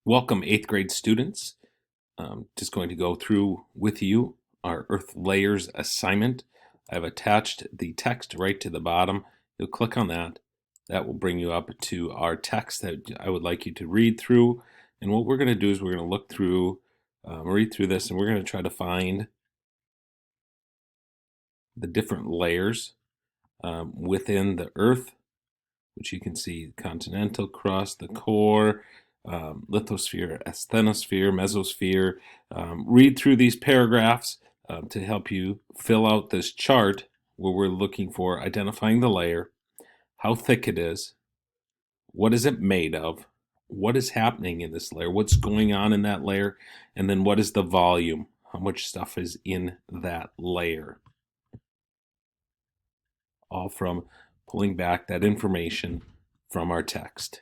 Welcome, 8th grade students. Just going to go through with you our Earth Layers assignment. I've attached the text right to the bottom. You'll click on that. That will bring you up to our text that I would like you to read through. And what we're going to do is we're going to look through, read through this, and we're going to try to find the different layers within the Earth, which you can see: continental crust, the core, lithosphere, asthenosphere, mesosphere. Read through these paragraphs to help you fill out this chart where we're looking for identifying the layer, how thick it is, what is it made of, what is happening in this layer, what's going on in that layer, and then what is the volume, how much stuff is in that layer. All from pulling back that information from our text.